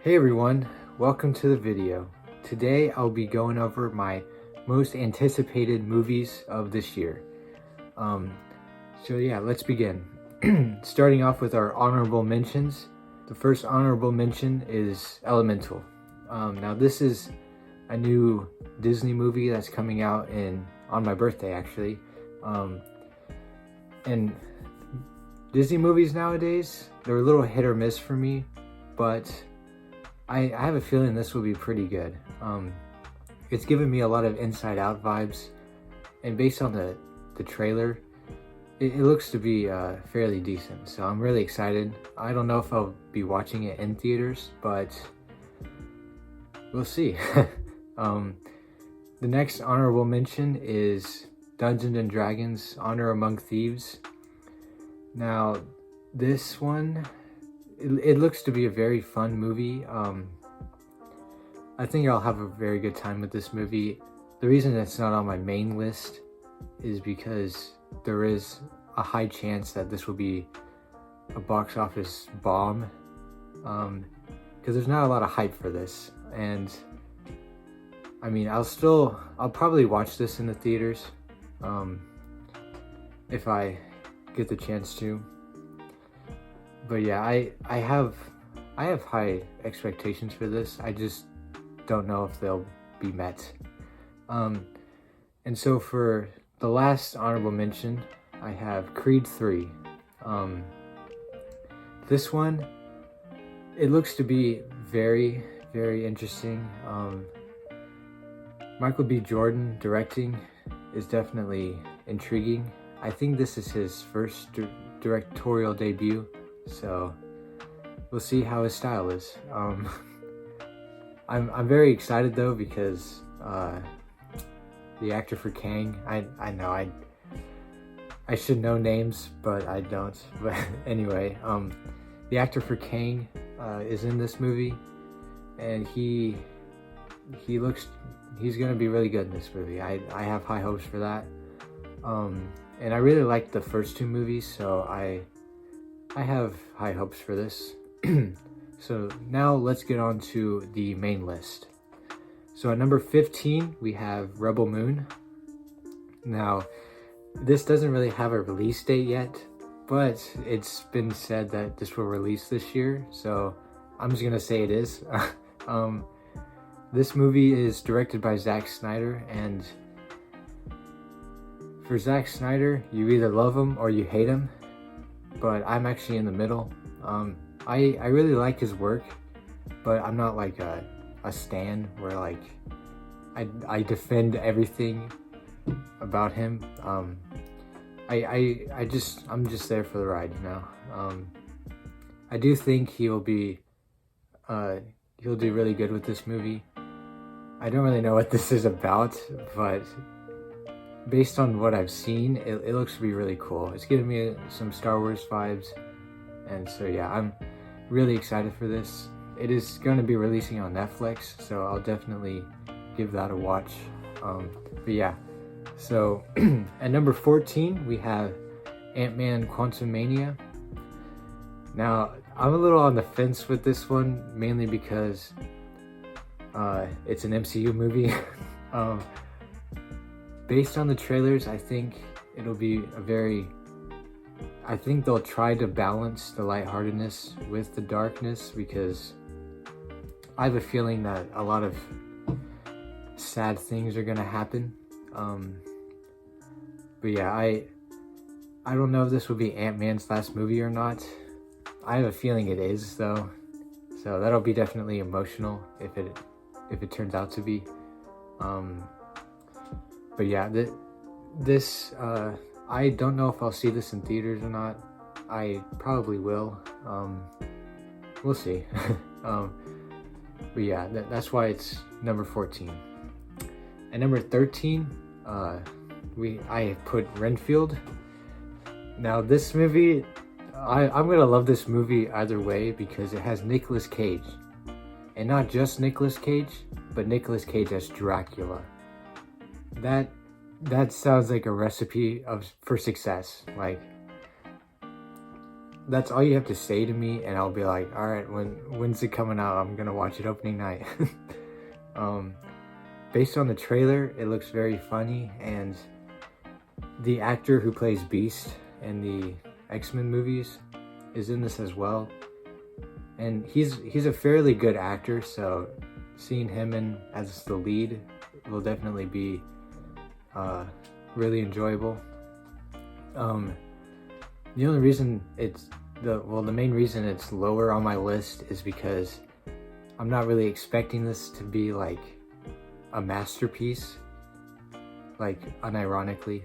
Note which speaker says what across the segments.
Speaker 1: Hey everyone, welcome to the video. Today I'll be going over my most anticipated movies of this year. So yeah, let's begin. Starting off with our honorable mentions. The first honorable mention is Elemental. Now this is a new Disney movie that's coming out on my birthday actually. And Disney movies nowadays, they're a little hit or miss for me, but I have a feeling this will be pretty good. It's given me a lot of Inside Out vibes, and based on the trailer, it looks to be fairly decent. So I'm really excited. I don't know if I'll be watching it in theaters, but we'll see. The next honorable mention is Dungeons and Dragons: Honor Among Thieves. Now, this one, it looks to be a very fun movie. I think I'll have a very good time with this movie. The reason it's not on my main list is because there is a high chance that this will be a box office bomb. Because there's not a lot of hype for this. And I mean, I'll probably watch this in the theaters if I get the chance to. But yeah, I have high expectations for this. I just don't know if they'll be met. And so for the last honorable mention, I have Creed 3. This one, it looks to be very, very interesting. Michael B. Jordan directing is definitely intriguing. I think this is his first directorial debut. So we'll see how his style is. I'm very excited though because the actor for Kang, I know I should know names, but I don't. But anyway, the actor for Kang is in this movie, and he's gonna be really good in this movie. I have high hopes for that. And I really liked the first two movies, so I have high hopes for this. So now let's get on to the main list. So at number 15, we have Rebel Moon. Now, this doesn't really have a release date yet, but it's been said that this will release this year, so I'm just gonna say it is. This movie is directed by Zack Snyder, and for Zack Snyder, you either love him or you hate him, but I'm actually in the middle. I really like his work, but I'm not like a stan where like I defend everything about him. I'm just there for the ride, you know. I do think he'll do really good with this movie. I don't really know what this is about, but based on what I've seen, it looks to be really cool. It's giving me some Star Wars vibes, and so yeah, I'm really excited for this. It is going to be releasing on Netflix, so I'll definitely give that a watch. But yeah, so at number 14, we have Ant-Man Quantumania. Now, I'm a little on the fence with this one, mainly because it's an MCU movie. Based on the trailers, I think it'll be I think they'll try to balance the lightheartedness with the darkness, because I have a feeling that a lot of sad things are gonna happen. But yeah, I don't know if this will be Ant-Man's last movie or not. I have a feeling it is though, so that'll be definitely emotional if it turns out to be. But yeah, this I don't know if I'll see this in theaters or not. I probably will. We'll see. But yeah, that's why it's number 14. At number 13, I put Renfield. Now this movie, I'm gonna love this movie either way because it has Nicolas Cage, and not just Nicolas Cage, but Nicolas Cage as Dracula. That sounds like a recipe for success. Like, that's all you have to say to me, and I'll be like, all right, when's it coming out? I'm gonna watch it opening night. Based on the trailer, it looks very funny, and the actor who plays Beast in the X-Men movies is in this as well. And he's a fairly good actor, so seeing him in as the lead will definitely be really enjoyable. The only reason the main reason it's lower on my list is because I'm not really expecting this to be like a masterpiece, like unironically.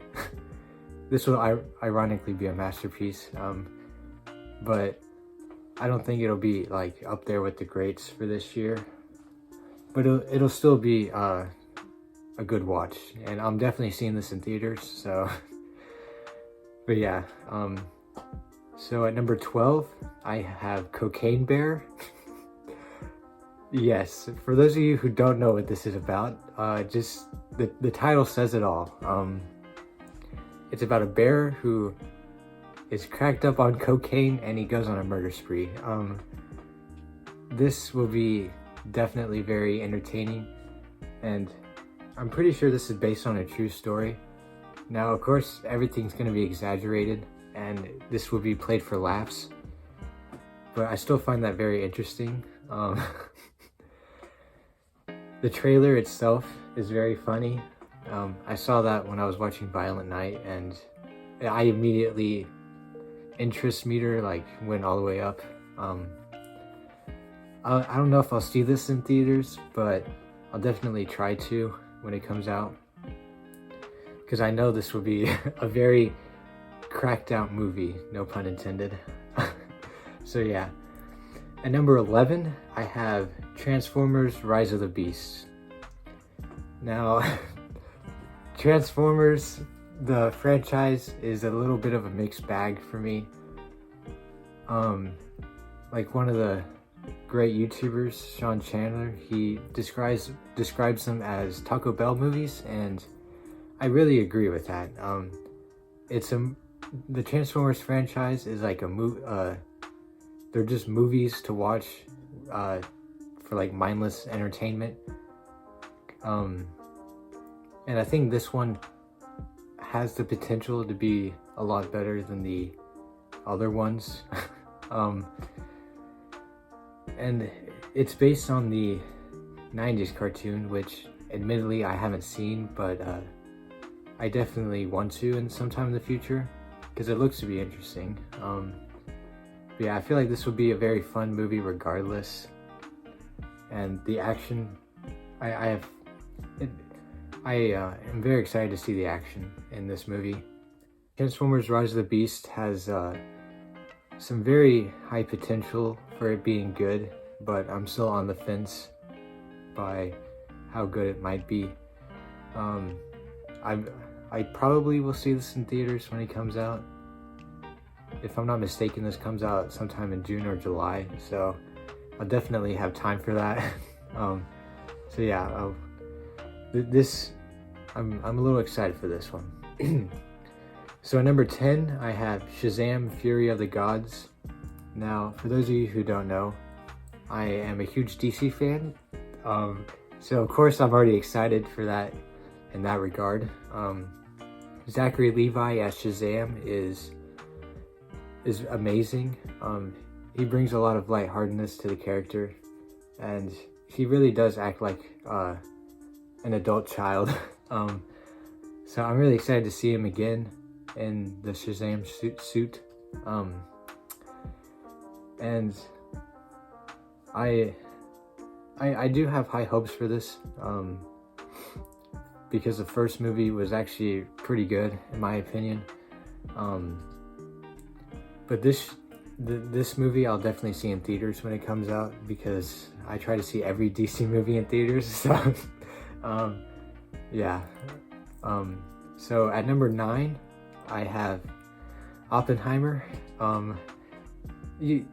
Speaker 1: This will ironically be a masterpiece, but I don't think it'll be like up there with the greats for this year, but it'll still be a good watch, and I'm definitely seeing this in theaters, so but yeah. So at number 12 I have Cocaine Bear. Yes, for those of you who don't know what this is about, just the title says it all. It's about a bear who is cracked up on cocaine and he goes on a murder spree. This will be definitely very entertaining, and I'm pretty sure this is based on a true story. Now, of course, everything's going to be exaggerated, and this will be played for laughs, but I still find that very interesting. The trailer itself is very funny. I saw that when I was watching Violent Night, and I immediately, interest meter like went all the way up. I don't know if I'll see this in theaters, but I'll definitely try to when it comes out, because I know this will be a very cracked out movie, no pun intended. So yeah. At number 11, I have Transformers: Rise of the Beasts. Now, Transformers, the franchise, is a little bit of a mixed bag for me. Like one of the great YouTubers, Sean Chandler, he describes them as Taco Bell movies, and I really agree with that. The Transformers franchise is like they're just movies to watch for like mindless entertainment. And I think this one has the potential to be a lot better than the other ones. And it's based on the 90s cartoon, which admittedly I haven't seen, but I definitely want to in sometime in the future, because it looks to be interesting. But yeah, I feel like this would be a very fun movie regardless. And the action, I am very excited to see the action in this movie. Transformers: Rise of the Beast has some very high potential for it being good, but I'm still on the fence by how good it might be. I probably will see this in theaters when it comes out. If I'm not mistaken, this comes out sometime in June or July, so I'll definitely have time for that. So yeah, I'm a little excited for this one. So at number 10, I have Shazam! Fury of the Gods. Now, for those of you who don't know, I am a huge DC fan, so of course I'm already excited for that in that regard. Zachary Levi as Shazam is amazing. He brings a lot of lightheartedness to the character, and he really does act like an adult child. So I'm really excited to see him again in the Shazam suit. And I do have high hopes for this, because the first movie was actually pretty good in my opinion. But this movie I'll definitely see in theaters when it comes out, because I try to see every DC movie in theaters. So yeah. So at number 9, I have Oppenheimer. You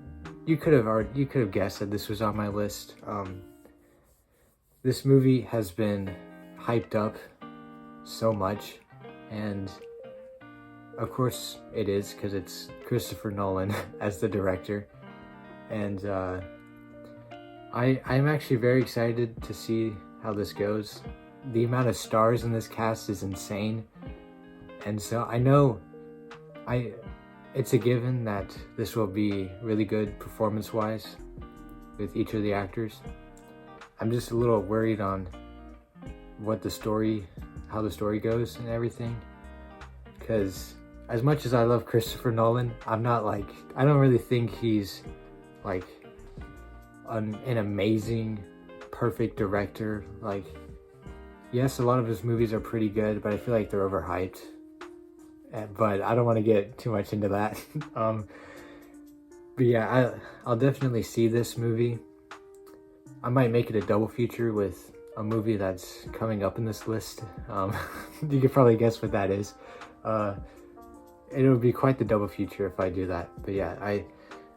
Speaker 1: could have guessed that this was on my list. This movie has been hyped up so much, and of course it is, because it's Christopher Nolan as the director. And I'm actually very excited to see how this goes. The amount of stars in this cast is insane. And so I know it's a given that this will be really good performance-wise with each of the actors. I'm just a little worried on how the story goes and everything. Because as much as I love Christopher Nolan, I don't really think he's like an amazing, perfect director. Like, yes, a lot of his movies are pretty good, but I feel like they're overhyped. But I don't want to get too much into that. But yeah, I'll definitely see this movie. I might make it a double feature with a movie that's coming up in this list. You could probably guess what that is. It would be quite the double feature if I do that. But yeah, I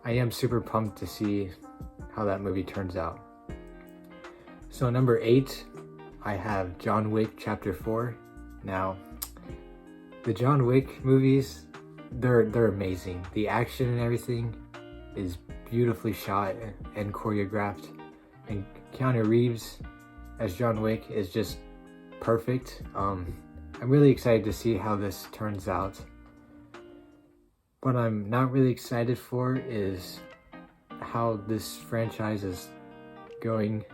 Speaker 1: am super pumped to see how that movie turns out. So number 8, I have John Wick Chapter 4. Now, the John Wick movies, they're amazing. The action and everything is beautifully shot and choreographed. And Keanu Reeves as John Wick is just perfect. I'm really excited to see how this turns out. What I'm not really excited for is how this franchise is going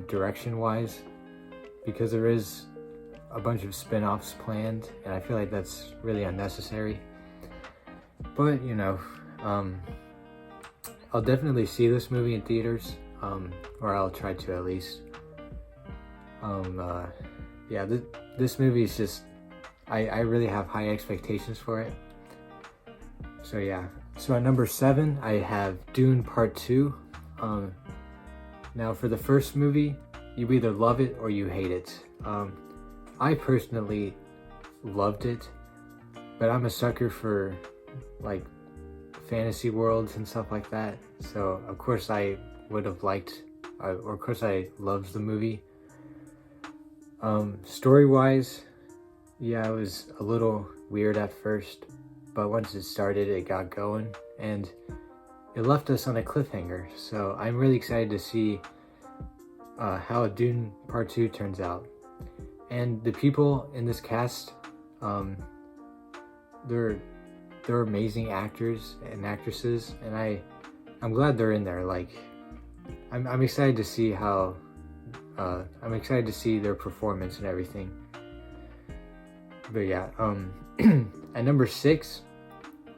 Speaker 1: direction-wise, because there is a bunch of spin-offs planned, and I feel like that's really unnecessary. But, you know, I'll definitely see this movie in theaters, or I'll try to at least. Yeah, this movie is just, I really have high expectations for it. So yeah, so at number 7, I have Dune Part 2. Now for the first movie, you either love it or you hate it. I personally loved it, but I'm a sucker for like fantasy worlds and stuff like that. So of course I would have liked, or of course I loved the movie. Story-wise, yeah, it was a little weird at first, but once it started, it got going, and it left us on a cliffhanger. So I'm really excited to see how Dune Part 2 turns out. And the people in this cast, they're amazing actors and actresses, and I'm glad they're in there. Like, I'm excited to see how I'm excited to see their performance and everything. But yeah, at number 6,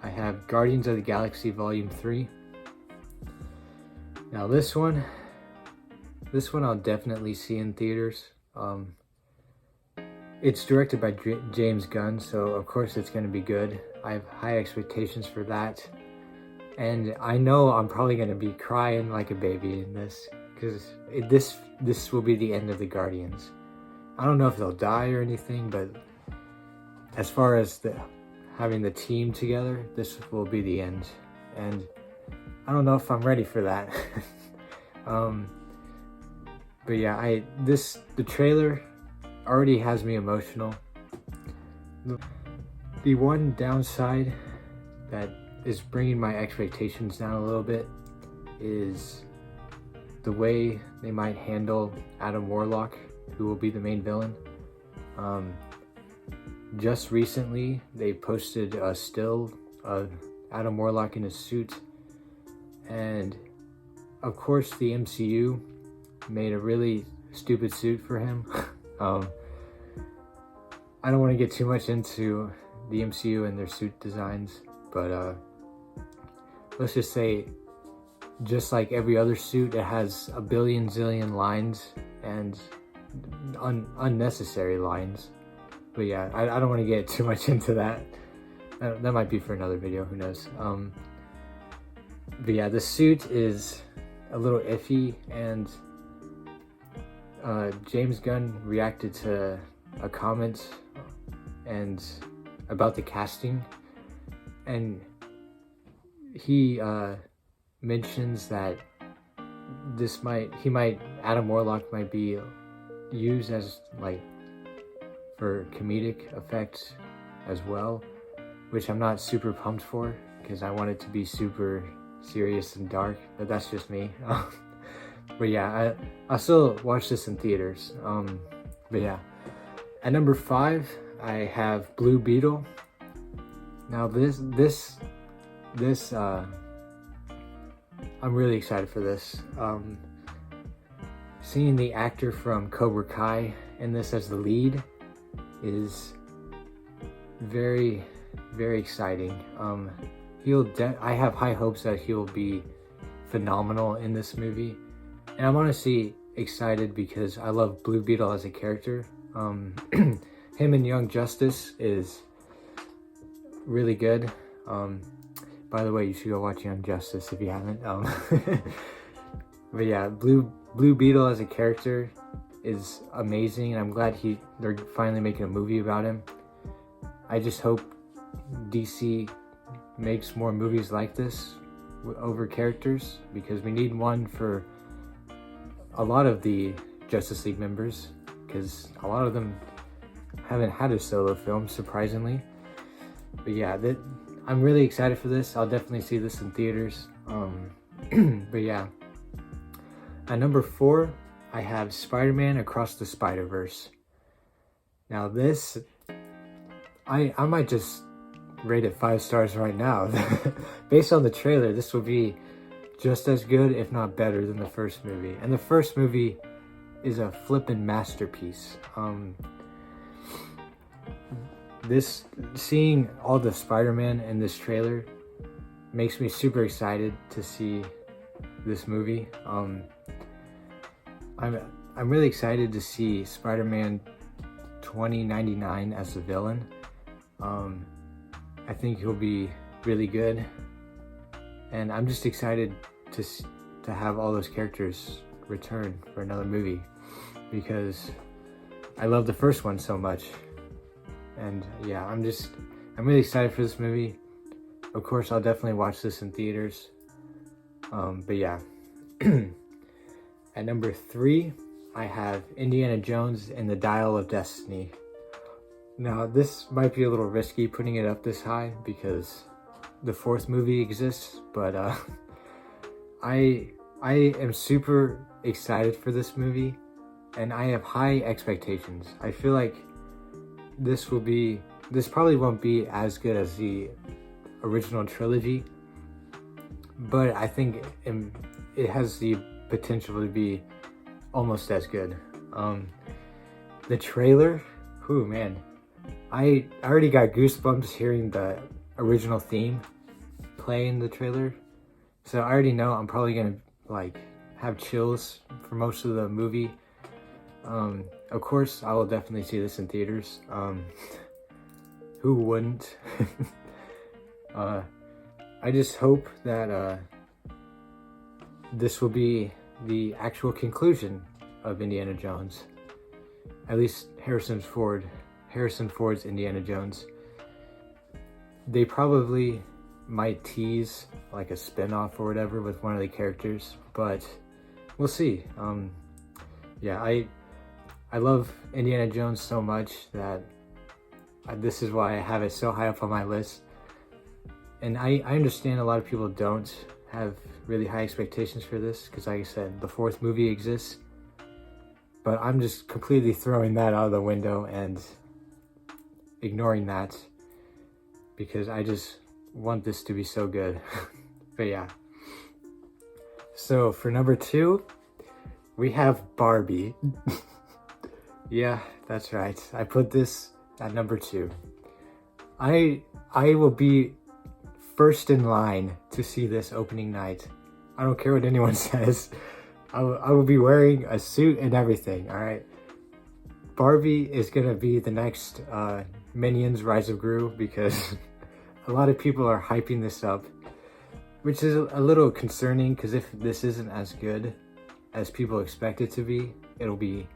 Speaker 1: I have Guardians of the Galaxy Volume 3. Now this one I'll definitely see in theaters. It's directed by James Gunn, so of course it's going to be good. I have high expectations for that. And I know I'm probably going to be crying like a baby in this, because this will be the end of the Guardians. I don't know if they'll die or anything, but as far as having the team together, this will be the end. And I don't know if I'm ready for that. But yeah, the trailer already has me emotional. The one downside that is bringing my expectations down a little bit is the way they might handle Adam Warlock, who will be the main villain. Just recently, they posted a still of Adam Warlock in his suit, and of course the MCU made a really stupid suit for him. I don't want to get too much into the MCU and their suit designs, but let's just say, just like every other suit, it has a billion zillion lines and unnecessary lines. But yeah, I don't want to get too much into that. That might be for another video, who knows. But yeah, the suit is a little iffy, and James Gunn reacted to a comment and about the casting, and he mentions that Adam Warlock might be used as like for comedic effects as well. which I'm not super pumped for because I want it to be super serious and dark, but that's just me. But yeah, I'll still watch this in theaters. But yeah, at number 5, I have Blue Beetle. Now this I'm really excited for this. Seeing the actor from Cobra Kai in this as the lead is very, very exciting. I have high hopes that he'll be phenomenal in this movie, and I'm honestly excited because I love Blue Beetle as a character. Him and Young Justice is really good. By the way, you should go watch Young Justice if you haven't. But yeah, Blue Beetle as a character is amazing, and I'm glad they're finally making a movie about him. I just hope DC makes more movies like this over characters, because we need one for a lot of the Justice League members, because a lot of them haven't had a solo film, surprisingly. But yeah, I'm really excited for this. I'll definitely see this in theaters. But yeah, at number 4, I have Spider-Man Across the Spider-Verse. Now this, I might just rate it 5 stars right now. Based on the trailer, this will be just as good, if not better, than the first movie. And the first movie is a flippin' masterpiece. Seeing all the Spider-Man in this trailer makes me super excited to see this movie. I'm really excited to see Spider-Man 2099 as the villain. I think he'll be really good, and I'm just excited to have all those characters return for another movie, because I love the first one so much. And yeah, I'm really excited for this movie. Of course, I'll definitely watch this in theaters. But yeah. At number 3, I have Indiana Jones and the Dial of Destiny. Now, this might be a little risky putting it up this high because the 4th movie exists, but I am super excited for this movie, and I have high expectations. I feel like this probably won't be as good as the original trilogy, but I think it has the potential to be almost as good. The trailer, man, I already got goosebumps hearing the original theme play in the trailer, so I already know I'm probably gonna have chills for most of the movie. Of course, I will definitely see this in theaters. Who wouldn't? I just hope that this will be the actual conclusion of Indiana Jones. At least Harrison Ford's Indiana Jones. They probably might tease like a spin-off or whatever with one of the characters, but we'll see. Yeah, I love Indiana Jones so much that this is why I have it so high up on my list. And I understand a lot of people don't have really high expectations for this, because like I said, the 4th movie exists. But I'm just completely throwing that out of the window and ignoring that, because I just want this to be so good. But yeah. So for number 2, we have Barbie. Yeah, that's right. I put this at number 2. I will be first in line to see this opening night. I don't care what anyone says. I will be wearing a suit and everything, alright? Barbie is gonna be the next Minions Rise of Gru, because a lot of people are hyping this up, which is a little concerning, because if this isn't as good as people expect it to be, it'll be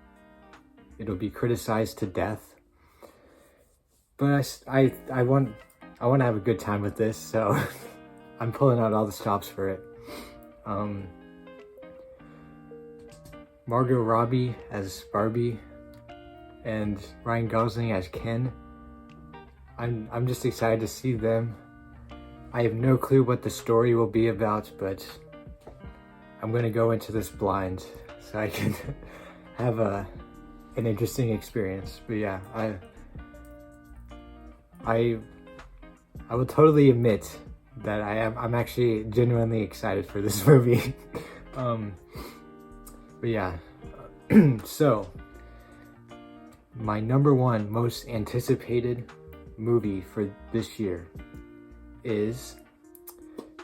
Speaker 1: criticized to death. But I want to have a good time with this, so I'm pulling out all the stops for it. Margot Robbie as Barbie and Ryan Gosling as Ken. I'm just excited to see them. I have no clue what the story will be about, but I'm gonna go into this blind so I can have an interesting experience. But yeah, I will totally admit that I'm actually genuinely excited for this movie. But yeah, so my number one most anticipated movie for this year is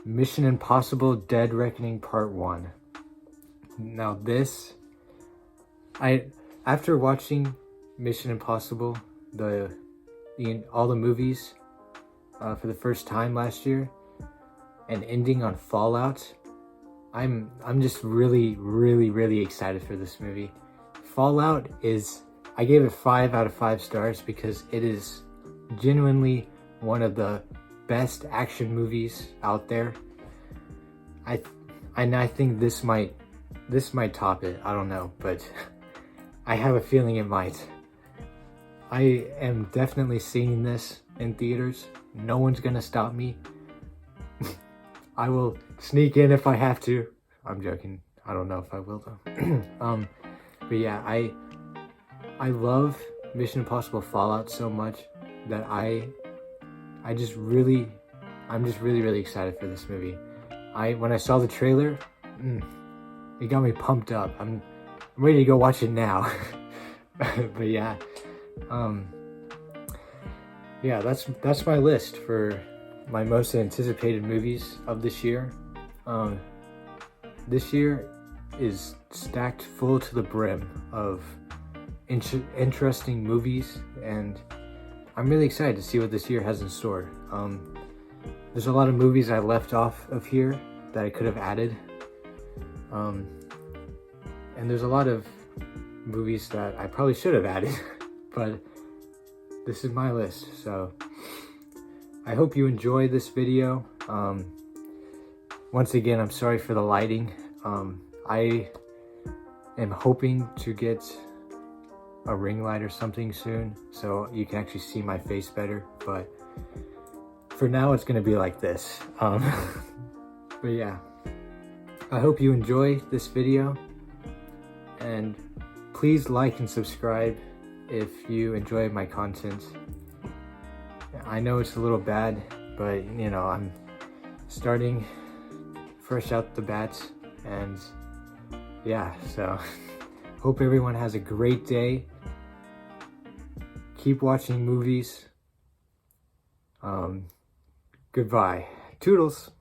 Speaker 1: Mission Impossible Dead Reckoning Part 1. Now this, after watching Mission Impossible, all the movies for the first time last year, and ending on Fallout, I'm just really excited for this movie. Fallout is, I gave it 5 out of 5 stars because it is genuinely one of the best action movies out there. I think this might top it. I don't know, but I have a feeling it might. I am definitely seeing this in theaters. No one's gonna stop me. I will sneak in if I have to. I'm joking. I don't know if I will though. But yeah, I love Mission Impossible Fallout so much that I'm just really excited for this movie. When I saw the trailer, it got me pumped up. I'm ready to go watch it now. But yeah, yeah, that's my list for my most anticipated movies of this year. This year is stacked full to the brim of interesting movies, and I'm really excited to see what this year has in store. There's a lot of movies I left off of here that I could have added, and there's a lot of movies that I probably should have added, but this is my list. So I hope you enjoy this video. Once again, I'm sorry for the lighting. I am hoping to get a ring light or something soon so you can actually see my face better, but for now it's gonna be like this. But yeah, I hope you enjoy this video, and please like and subscribe if you enjoy my content. I know it's a little bad, but you know, I'm starting fresh out the bat, and yeah, so hope everyone has a great day. Keep watching movies. Goodbye. Toodles.